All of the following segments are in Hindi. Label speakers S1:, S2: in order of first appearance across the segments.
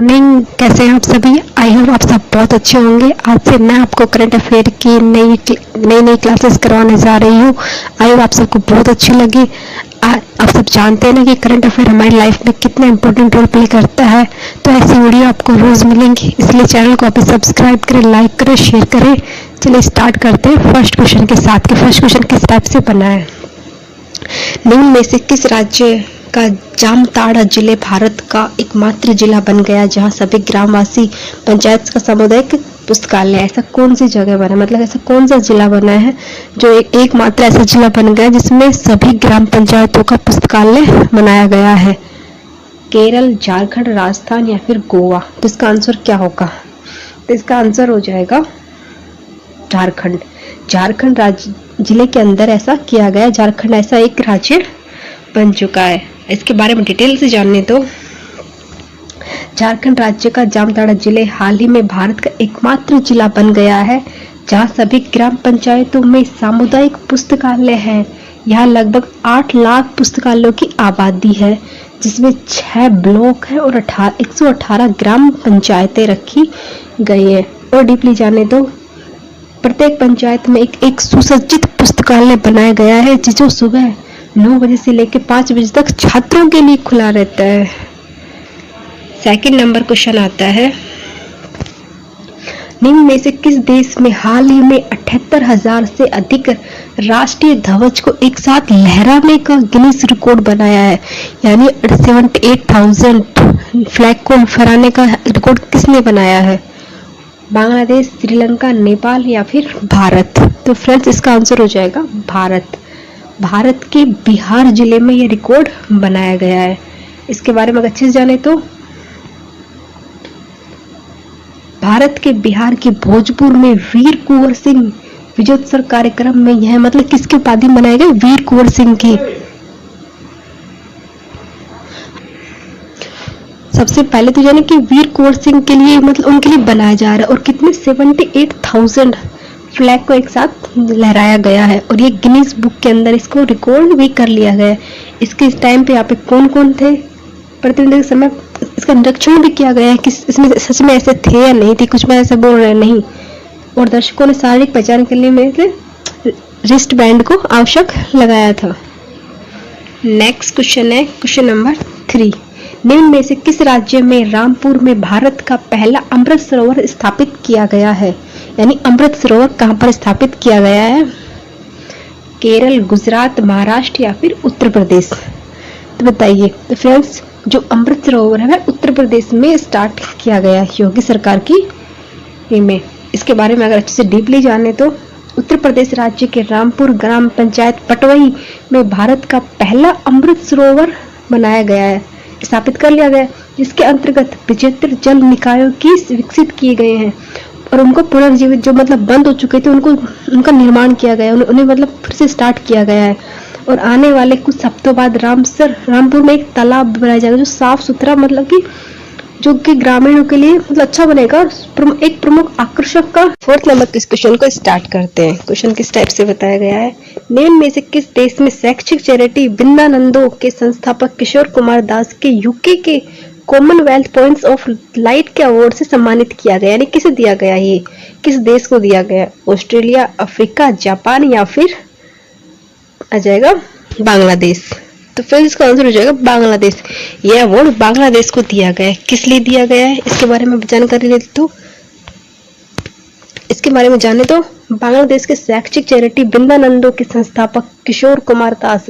S1: मॉर्निंग, कैसे हैं आप सभी। आई होप आप सब बहुत अच्छे होंगे। आज से मैं आपको करंट अफेयर की नई नई क्लासेस करवाने जा रही हूँ। आई होप आप सबको बहुत अच्छी लगी। आप सब जानते हैं ना कि करंट अफेयर हमारी लाइफ में कितना इंपॉर्टेंट रोल प्ले करता है। तो ऐसी वीडियो आपको रोज मिलेंगी, इसलिए चैनल को अभी सब्सक्राइब करें, लाइक करें, शेयर करें। चलिए स्टार्ट करते हैं फर्स्ट क्वेश्चन के साथ। कि फर्स्ट क्वेश्चन किस टाइप से बना है। निम्न में से किस राज्य का जामताड़ा जिले भारत का एकमात्र जिला बन गया जहां सभी ग्रामवासी पंचायत का सामुदायिक पुस्तकालय। ऐसा कौन सी जगह बना, मतलब ऐसा कौन सा जिला बना है जो एकमात्र ऐसा जिला बन गया जिसमें सभी ग्राम पंचायतों का पुस्तकालय बनाया गया है। केरल, झारखंड, राजस्थान या फिर गोवा। तो इसका आंसर क्या होगा। तो इसका आंसर हो जाएगा झारखंड। झारखंड राज्य जिले के अंदर ऐसा किया गया। झारखंड ऐसा एक राज्य बन चुका है। इसके बारे में डिटेल से जानने तो झारखंड राज्य का जामताड़ा जिले हाल ही में भारत का एकमात्र जिला बन गया है जहां सभी ग्राम पंचायतों में सामुदायिक पुस्तकालय है। यहाँ लगभग 8 लाख पुस्तकालयों की आबादी है, जिसमें 6 ब्लॉक है और 118 ग्राम पंचायतें रखी गई है। और डीपली जाने तो प्रत्येक पंचायत में एक सुसज्जित पुस्तकालय बनाया गया है जो सुबह 9 बजे से लेकर 5 बजे तक छात्रों के लिए खुला रहता है। सेकंड नंबर क्वेश्चन आता है, निम्न में से किस देश में हाल ही में 78,000 से अधिक राष्ट्रीय ध्वज को एक साथ लहराने का गिनीज रिकॉर्ड बनाया है। यानी 78,000 फ्लैग को फहराने का रिकॉर्ड किसने बनाया है। बांग्लादेश, श्रीलंका, नेपाल या फिर भारत। तो फ्रेंड्स इसका आंसर हो जाएगा भारत। भारत के बिहार जिले में यह रिकॉर्ड बनाया गया है। इसके बारे में अगर अच्छे से जाने तो भारत के बिहार के भोजपुर में वीर कुंवर सिंह विजयोत्सव कार्यक्रम में यह मतलब किसके उपाधि बनाए गए, वीर कुंवर सिंह की। सबसे पहले तो जाने कि वीर कुंवर सिंह के लिए मतलब उनके लिए बनाया जा रहा है। और कितने 78,000 फ्लैग को एक साथ लहराया गया है और ये गिनीज बुक के अंदर इसको रिकॉर्ड भी कर लिया गया है। इसके इस टाइम पे यहाँ पे कौन कौन थे प्रतिनिधि के समय इसका निरीक्षण भी किया गया है कि इसमें सच में ऐसे थे या नहीं थे। कुछ में ऐसे बोल रहे नहीं। और दर्शकों ने शारीरिक पहचान के लिए मेरे रिस्ट बैंड को आवश्यक लगाया था। नेक्स्ट क्वेश्चन है क्वेश्चन नंबर 3। निम्न में से किस राज्य में रामपुर में भारत का पहला अमृत सरोवर स्थापित किया गया है। यानी अमृत सरोवर कहां पर स्थापित किया गया है। केरल, गुजरात, महाराष्ट्र या फिर उत्तर प्रदेश। तो बताइए। तो फ्रेंड्स जो अमृत सरोवर है वह उत्तर प्रदेश में स्टार्ट किया गया योगी सरकार की में। इसके बारे में अगर अच्छे से डीपली जाने तो उत्तर प्रदेश राज्य के रामपुर ग्राम पंचायत पटवई में भारत का पहला अमृत सरोवर बनाया गया है, स्थापित कर लिया गया, जिसके अंतर्गत 75 जल निकायों की विकसित किए गए हैं और उनको पुनर्जीवित जो मतलब बंद हो चुके थे उनका निर्माण किया गया, उन्हें मतलब फिर से स्टार्ट किया गया है। और आने वाले कुछ हफ्तों बाद रामपुर में एक तालाब बनाया जाएगा जो साफ सुथरा मतलब कि जो कि ग्रामीणों के लिए मतलब अच्छा बनेगा, एक प्रमुख आकर्षक का। फोर्थ नंबर के क्वेश्चन को स्टार्ट करते हैं। क्वेश्चन किस टाइप से बताया गया है। निम्न में से किस देश में शैक्षिक चैरिटी बिंदानंदो के संस्थापक किशोर कुमार दास के यूके के कॉमनवेल्थ पॉइंट्स ऑफ लाइट के अवार्ड से सम्मानित किया गया। यानी किसे दिया गया, ये किस देश को दिया गया। ऑस्ट्रेलिया, अफ्रीका, जापान या फिर आ जाएगा बांग्लादेश। तो फिर इसका आंसर हो जाएगा बांग्लादेश। यह अवार्ड बांग्लादेश को दिया गया है। किस लिए दिया गया है इसके बारे में जानकारी लेते तो इसके बारे में जाने तो बांग्लादेश के शैक्षिक चैरिटी बिंदानंदो के संस्थापक किशोर कुमार दास।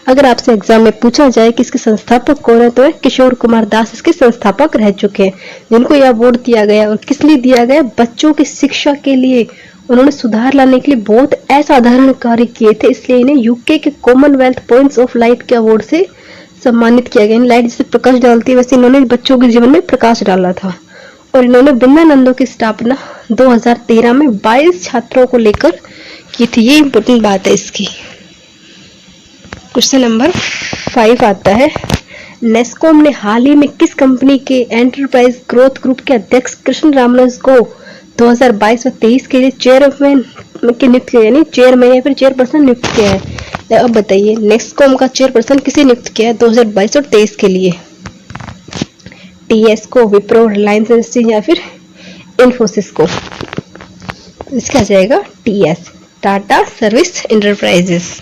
S1: अगर आपसे एग्जाम में पूछा जाए कि इसके संस्थापक कौन है तो है किशोर कुमार दास इसके संस्थापक रह चुके हैं, जिनको यह अवार्ड दिया गया। और किस लिए दिया गया, बच्चों की शिक्षा के लिए उन्होंने सुधार लाने के लिए बहुत असाधारण कार्य किए थे, इसलिए इन्हें यूके के कॉमनवेल्थ पॉइंट्स ऑफ लाइट के अवार्ड से सम्मानित किया गया। लाइट जैसे प्रकाश डालती है वैसे इन्होंने बच्चों के जीवन में प्रकाश डाला था। और इन्होंने बिंदानंदो की स्थापना 2013 में 22 छात्रों को लेकर की थी। ये इंपॉर्टेंट बात है इसकी। क्वेश्चन नंबर 5 आता है, नेस्कॉम ने हाल ही में किस कंपनी के एंटरप्राइज ग्रोथ ग्रुप के अध्यक्ष कृष्ण रामनुज को 2022 और 23 के लिए चेयरमैन के नियुक्त किया, यानी चेयरमैन या फिर चेयरपर्सन नियुक्त किया है। अब बताइए नेस्कॉम का चेयरपर्सन किसे नियुक्त किया है 2022 और 23 के लिए। टीएस को, विप्रो, रिलायंस इंडस्ट्रीज या फिर इन्फोसिस को? इसका जाएगा टीएस, टाटा सर्विस एंटरप्राइजेस,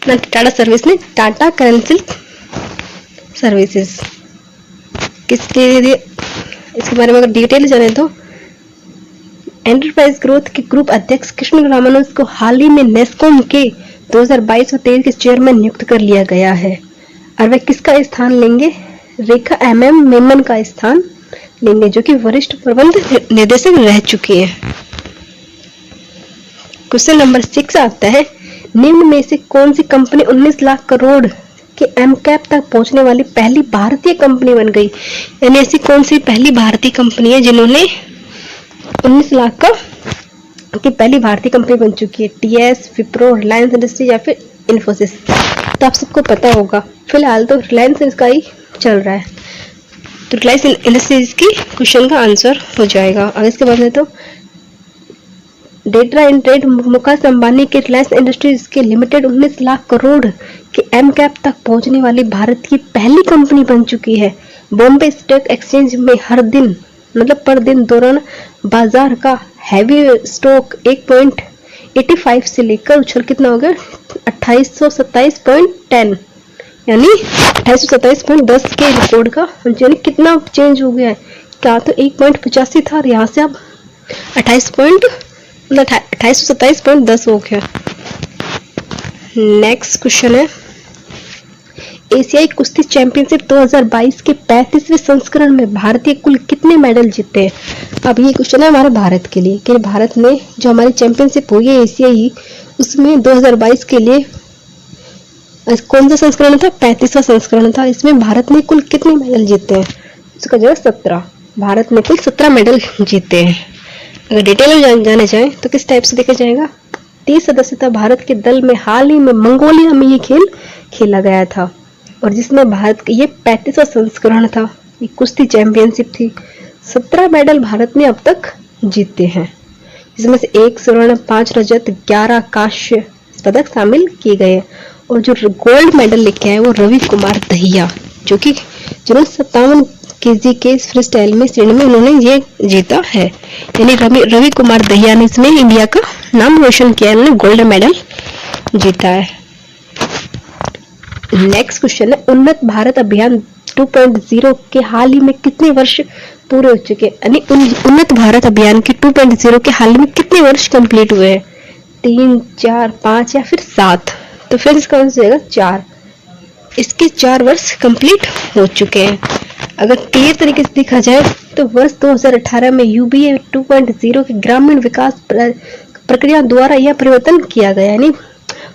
S1: ना टाटा सर्विस नहीं, टाटा करेंसी सर्विसेज। किसके लिए, इसके बारे में अगर डिटेल जाने तो एंटरप्राइज ग्रोथ के ग्रुप अध्यक्ष कृष्ण रामानुज को हाल ही में नेस्कॉम के 2022 और 23 के चेयरमैन नियुक्त कर लिया गया है और वे किसका स्थान लेंगे? रेखा एमएम मेमन का स्थान लेंगे, जो कि वरिष्ठ प्रबंध निदेशक रह चुकी हैं। क्वेश्चन नंबर 6 आता है, निम्न में से कौन सी कंपनी 19 लाख करोड़ के एमकैप तक पहुंचने वाली पहली भारतीय कंपनी बन गई? यानी ऐसी कौन सी पहली भारतीय कंपनी है जिन्होंने 19 लाख का की पहली भारतीय कंपनी बन चुकी है? टीएस, विप्रो, रिलायंस इंडस्ट्री या फिर इन्फोसिस? तो आप सबको पता होगा, फिलहाल तो रिलायंस इसका ही चल रहा है, तो रिलायंस इंडस्ट्रीज की क्वेश्चन का आंसर हो जाएगा। अगर इसके बाद में तो data and trade Mukesh Ambani के रिलायंस इंडस्ट्रीज के लिमिटेड 19 लाख करोड़ के एमकैप तक पहुंचने वाली भारत की पहली कंपनी बन चुकी है। बॉम्बे स्टॉक एक्सचेंज में हर दिन मतलब पर दिन दौरान बाजार का हैवी स्टॉक 1.85 से लेकर उछल कितना हो गया 2827.10 यानी 2827.10 के रिकॉर्ड का, यानी कितना चेंज हो गया है? क्या तो 1.85 था और यहाँ से अब 2827.10 हो गया। नेक्स्ट क्वेश्चन है, एशियाई कुश्ती चैंपियनशिप 2022 के 35वें संस्करण में भारतीय कुल कितने मेडल जीते हैं? अब ये क्वेश्चन है हमारे भारत के लिए कि भारत में जो हमारी चैंपियनशिप हुई है एशियाई, उसमें 2022 के लिए कौन सा संस्करण था? 35वां संस्करण था। इसमें भारत ने कुल कितने मेडल जीते हैं? इसका जवाब 17। भारत ने कुल 17 मेडल जीते हैं। अगर डिटेल में जाने जाए तो किस टाइप से देखा जाएगा? 30 सदस्यता भारत के दल में हाल ही में मंगोलिया में ये खेल खेला गया था और जिसमें भारत का ये 35वां संस्करण था, ये कुश्ती चैंपियनशिप थी। 17 मेडल भारत ने अब तक जीते हैं, जिसमें से 1 स्वर्ण, 5 रजत, 11 कांस्य पदक शामिल किए गए और जो गोल्ड मेडल लेके आए वो रवि कुमार दहिया, जो कि जिन्होंने 57 केजी के फ्री स्टाइल में श्रेणी में उन्होंने ये जीता है। यानी रवि कुमार दहिया ने इसमें इंडिया का नाम रोशन किया, उन्होंने गोल्ड मेडल जीता है। नेक्स्ट क्वेश्चन है, उन्नत भारत अभियान 2.0 के हाल ही में कितने वर्ष पूरे हो चुके हैं? यानी उन्नत भारत अभियान के 2.0 के हाल में कितने वर्ष कंप्लीट हुए हैं? 3, 4, 5 या फिर 7? तो फिर इसका आंसर जाएगा 4। इसके 4 वर्ष कंप्लीट हो चुके हैं। अगर क्लियर तरीके से देखा जाए तो वर्ष 2018 में यूबीए 2.0 के ग्रामीण विकास प्रक्रिया द्वारा यह परिवर्तन किया गया, यानी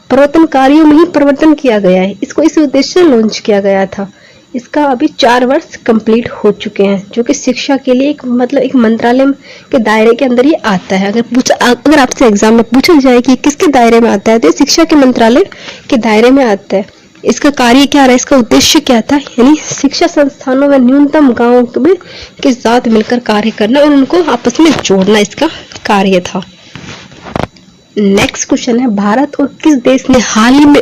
S1: परिवर्तन कार्यों में ही परिवर्तन किया गया है। इसको इस उद्देश्य से लॉन्च किया गया था। इसका अभी 4 वर्ष कंप्लीट हो चुके हैं, जो कि शिक्षा के लिए एक मंत्रालय के दायरे के अंदर ये आता है। अगर आपसे एग्जाम में पूछा जाए कि किसके दायरे में आता है तो शिक्षा के मंत्रालय के दायरे में आता है। इसका कार्य क्या रहा, इसका उद्देश्य क्या था? यानी शिक्षा संस्थानों में न्यूनतम गाँव में के साथ मिलकर कार्य करना और उनको आपस में जोड़ना इसका कार्य था। नेक्स्ट क्वेश्चन है, भारत और किस देश ने हाल ही में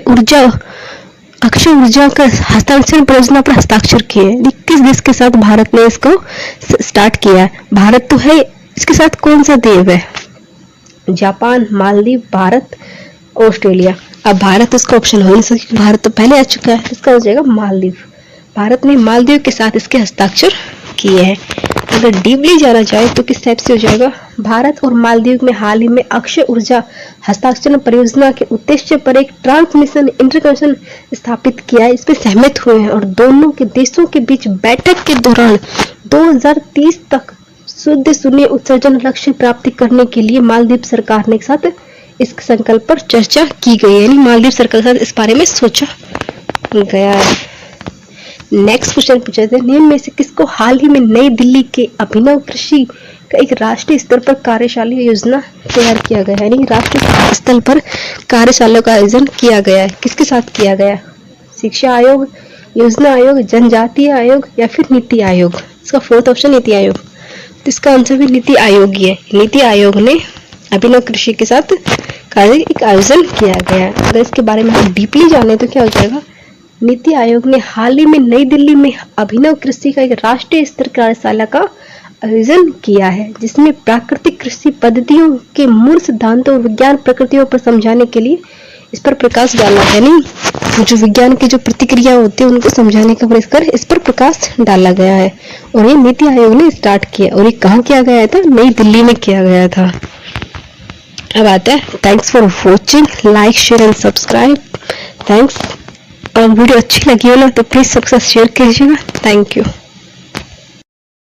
S1: अक्षय ऊर्जा का हस्तांतरण परियोजना पर हस्ताक्षर किए हैं? किस देश के साथ भारत ने इसको स्टार्ट किया है? भारत तो है, इसके साथ कौन सा देश है? Japan, Maldives, Bharat, Australia. अब भारत इसका ऑप्शन हो नहीं सकता, भारत तो पहले आ चुका है, इसका हो जाएगा मालदीव। भारत ने मालदीव के साथ इसके हस्ताक्षर किए हैं। अगर डीपली जाना चाहे तो किस टाइप से हो जाएगा? भारत और मालदीव में हाल ही में अक्षय ऊर्जा हस्ताक्षर परियोजना के उद्देश्य पर एक ट्रांसमिशन इंटरकनेक्शन स्थापित किया है, इस पर सहमत हुए हैं और दोनों के देशों के बीच बैठक के दौरान 2030 तक शुद्ध शून्य उत्सर्जन लक्ष्य प्राप्ति करने के लिए मालदीव सरकार ने के साथ इस संकल्प पर चर्चा की गई है। यानी मालदीव सरकार के साथ इस बारे में सोचा गया है। नेक्स्ट क्वेश्चन पूछा थे, निम्न में से किसको हाल ही में नई दिल्ली के अभिनव कृषि का एक राष्ट्रीय स्तर पर कार्यशाला योजना तैयार किया गया है? यानी राष्ट्रीय स्तर पर कार्यशाला का आयोजन किया गया है, किसके साथ किया गया? शिक्षा आयोग, योजना आयोग, जनजातीय आयोग या फिर नीति आयोग? इसका 4th ऑप्शन नीति आयोग, तो इसका आंसर भी नीति आयोग ही है। नीति आयोग ने अभिनव कृषि के साथ कार्य एक आयोजन किया गया है। अगर इसके बारे में हम डीपली जाने तो क्या हो जाएगा? नीति आयोग ने हाल ही में नई दिल्ली में अभिनव कृषि का एक राष्ट्रीय स्तर कार्यशाला का आयोजन किया है, जिसमें प्राकृतिक कृषि पद्धतियों के मूल सिद्धांतों और विज्ञान प्रकृतियों पर समझाने के लिए इस पर प्रकाश डाला है। नहीं, जो विज्ञान की जो प्रतिक्रिया होती है उनको समझाने का इस पर प्रकाश डाला गया है और ये नीति आयोग ने स्टार्ट किया। और ये कहाँ किया गया था? नई दिल्ली में किया गया था। अब आता है, thanks for watching, like share and subscribe. Thanks. और वीडियो अच्छी लगी हो ना तो प्लीज सबसे शेयर कीजिएगा। Thank you.